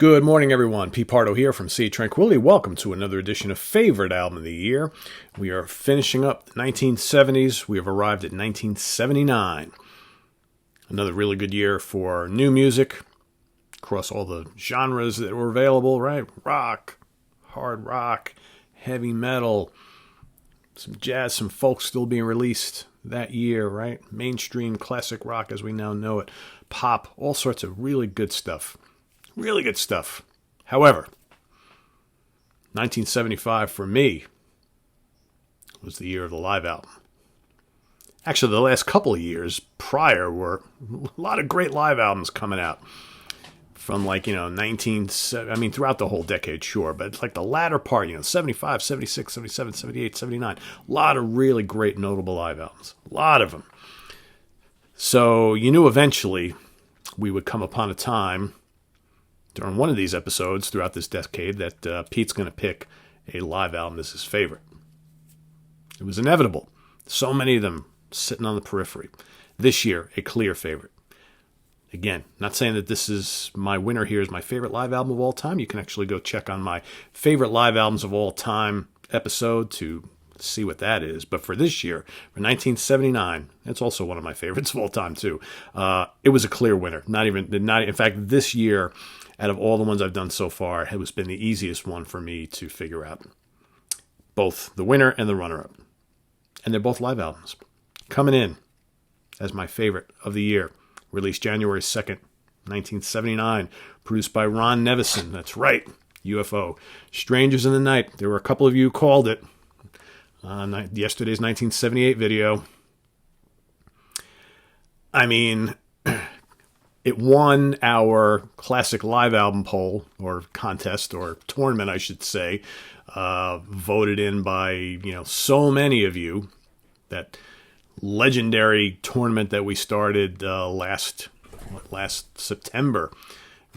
Good morning, everyone. Pete Pardo here from Sea Tranquility. Welcome to another edition of Favorite Album of the Year. We are finishing up the 1970s. We have arrived at 1979. Another really good year for new music across all the genres that were available, right? Rock, hard rock, heavy metal, some jazz, some folk still being released that year, right? Mainstream classic rock as we now know it, pop, all sorts of really good stuff. Really good stuff. However, 1975 for me was the year of the live album. Actually, the last couple of years prior were a lot of great live albums coming out. From throughout the whole decade, sure, but it's like the latter part, 75, 76, 77, 78, 79. A lot of really great, notable live albums. A lot of them. So you knew eventually we would come upon a time during one of these episodes throughout this decade that Pete's going to pick a live album as his favorite. It was inevitable. So many of them sitting on the periphery. This year, a clear favorite. Again, not saying that this is my winner here is my favorite live album of all time. You can actually go check on my favorite live albums of all time episode to see what that is. But for this year, for 1979, it's also one of my favorites of all time too. It was a clear winner. In fact, this year, out of all the ones I've done so far, it has been the easiest one for me to figure out. Both the winner and the runner-up. And they're both live albums. Coming in as my favorite of the year. Released January 2nd, 1979. Produced by Ron Nevison. That's right. Ufo Strangers in the Night. There were a couple of you who called it on yesterday's 1978 video. I mean, it won our classic live album poll, or contest, or tournament, I should say, voted in by, so many of you. That legendary tournament that we started last September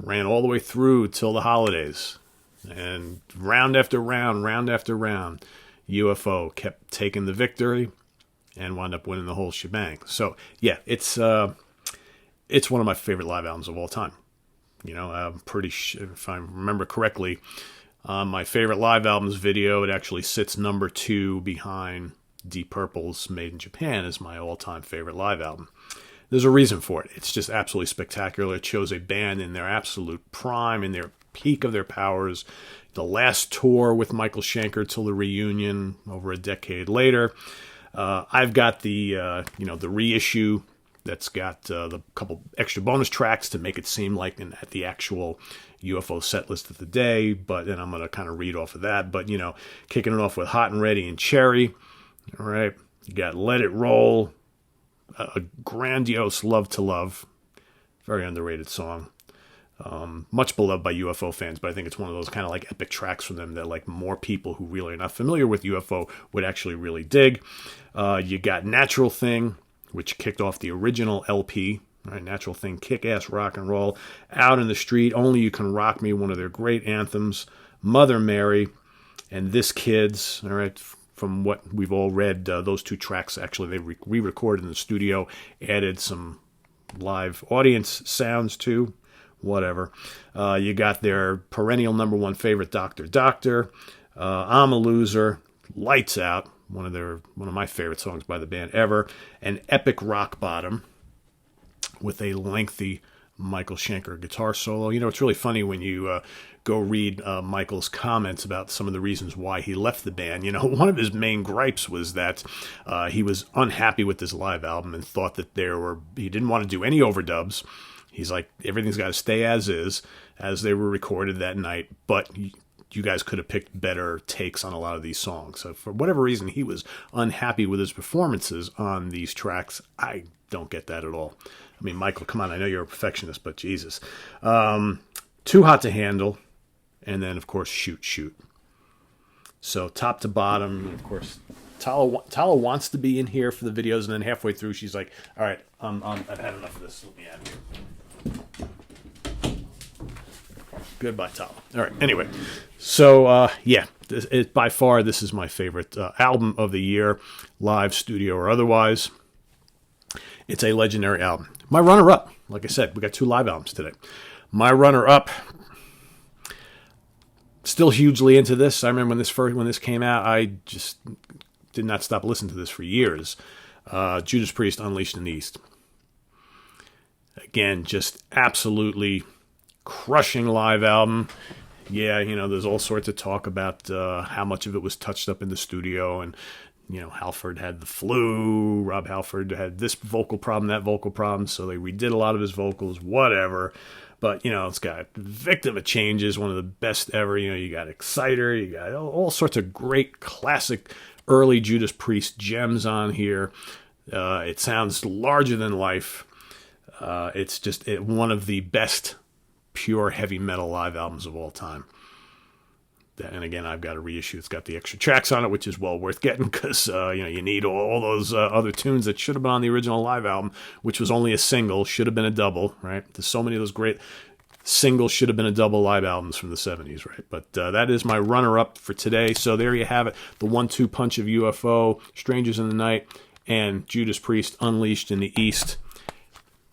ran all the way through till the holidays. And round after round, UFO kept taking the victory and wound up winning the whole shebang. So, yeah, it's one of my favorite live albums of all time. I'm pretty sure, if I remember correctly, my favorite live albums video, it actually sits number 2 behind Deep Purple's Made in Japan as my all-time favorite live album. There's a reason for it. It's just absolutely spectacular. It shows a band in their absolute prime, in their peak of their powers. The last tour with Michael Schenker till the reunion over a decade later. I've got the reissue that's got the couple extra bonus tracks to make it seem like at the actual UFO set list of the day, but then I'm going to kind of read off of that. But, kicking it off with Hot and Ready and Cherry. All right, you got Let It Roll, a grandiose Love to Love, very underrated song. Much beloved by UFO fans, but I think it's one of those kind of like epic tracks from them that like more people who really are not familiar with UFO would actually really dig. You got Natural Thing, which kicked off the original LP, right? Natural Thing, kick-ass rock and roll. Out in the Street, Only You Can Rock Me, one of their great anthems. Mother Mary, and This Kids, all right. From what we've all read, those two tracks, actually, they re-recorded in the studio, added some live audience sounds too, whatever. You got their perennial number 1 favorite, Doctor, I'm a Loser, Lights Out, one of my favorite songs by the band ever, and Epic Rock Bottom, with a lengthy Michael Schenker guitar solo. It's really funny when you go read Michael's comments about some of the reasons why he left the band. One of his main gripes was that he was unhappy with this live album and thought that he didn't want to do any overdubs. He's like, everything's got to stay as is, as they were recorded that night, but you guys could have picked better takes on a lot of these songs. So for whatever reason, he was unhappy with his performances on these tracks. I don't get that at all. I mean, Michael, come on, I know you're a perfectionist, but Jesus. Too Hot to Handle, and then, of course, Shoot. So top to bottom, of course, Tala wants to be in here for the videos, and then halfway through, she's like, all right, I've had enough of this. Let me out of here. Goodbye, Tala. All right, anyway. So, by far, this is my favorite album of the year, live, studio, or otherwise. It's a legendary album. My runner-up, like I said, we got 2 live albums today. My runner-up, Still hugely into this. I remember when this came out, I just did not stop listening to this for years. Judas Priest, Unleashed in the East. Again, just absolutely crushing live album. Yeah, there's all sorts of talk about how much of it was touched up in the studio, and Halford had the flu. Rob Halford had this vocal problem, that vocal problem, so they redid a lot of his vocals, whatever. But, it's got Victim of Changes, one of the best ever. You got Exciter, you got all sorts of great classic early Judas Priest gems on here. It sounds larger than life. It's just one of the best pure heavy metal live albums of all time. And again, I've got a reissue. It's got the extra tracks on it, which is well worth getting because you need all those other tunes that should have been on the original live album, which was only a single, should have been a double, right? There's so many of those great singles should have been a double live albums from the 70s, right? But that is my runner-up for today. So there you have it, the 1-2 punch of UFO, Strangers in the Night, and Judas Priest, Unleashed in the East.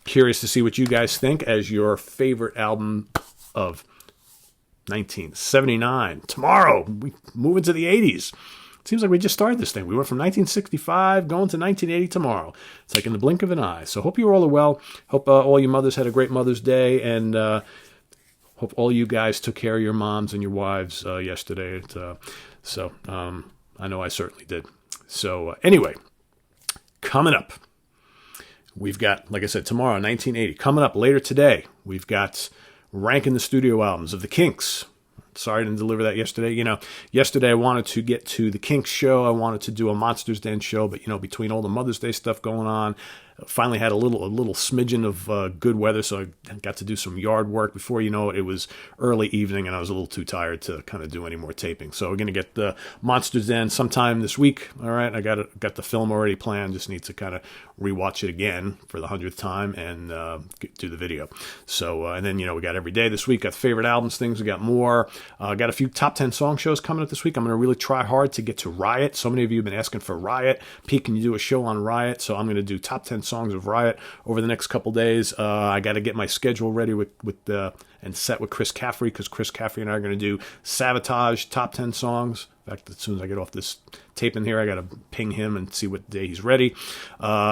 Curious to see what you guys think as your favorite album of 1979. Tomorrow, we move into the 80s. It seems like we just started this thing. We went from 1965 going to 1980 tomorrow. It's like in the blink of an eye. So hope you all are well. Hope all your mothers had a great Mother's Day, and hope all you guys took care of your moms and your wives yesterday. I know I certainly did. So anyway, coming up, we've got, like I said, tomorrow, 1980. Coming up later today, we've got ranking the studio albums of the Kinks. Sorry I didn't deliver that yesterday. Yesterday I wanted to get to the Kinks show. I wanted to do a Monsters Den show, but, between all the Mother's Day stuff going on, finally had a little smidgen of good weather, so I got to do some yard work. Before you know it, it was early evening, and I was a little too tired to kind of do any more taping. So we're going to get the Monsters Den sometime this week. All right, I got the film already planned. Just need to kind of rewatch it again for the 100th time and do the video. So, and then, we got every day this week. Got favorite albums, things. We got more. Got a few top 10 song shows coming up this week. I'm going to really try hard to get to Riot. So many of you have been asking for Riot. Pete, can you do a show on Riot? So I'm going to do top 10 songs of Riot over the next couple days. I got to get my schedule ready and set with Chris Caffrey, because Chris Caffrey and I are going to do Sabotage top 10 songs. In fact, as soon as I get off this tape in here, I got to ping him and see what day he's ready.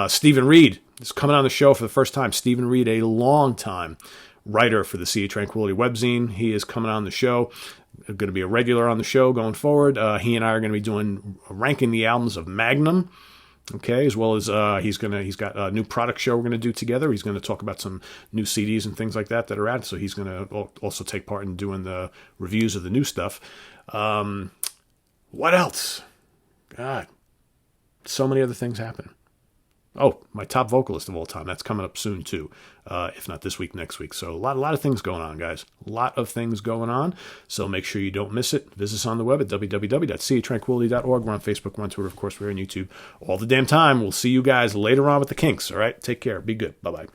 Stephen Reed is coming on the show for the first time. Stephen Reed, a long time writer for the Sea of Tranquility webzine. He is coming on the show. Going to be a regular on the show going forward. He and I are going to be ranking the albums of Magnum. Okay, as well as he's got a new product show we're going to do together. He's going to talk about some new CDs and things like that are out. So he's going to also take part in doing the reviews of the new stuff. What else? God, so many other things happen. Oh, my top vocalist of all time. That's coming up soon, too. If not this week, next week. So a lot of things going on, guys. A lot of things going on. So make sure you don't miss it. Visit us on the web at www.seatranquility.org. We're on Facebook, we're on Twitter. Of course, we're on YouTube all the damn time. We'll see you guys later on with the Kinks. All right? Take care. Be good. Bye-bye.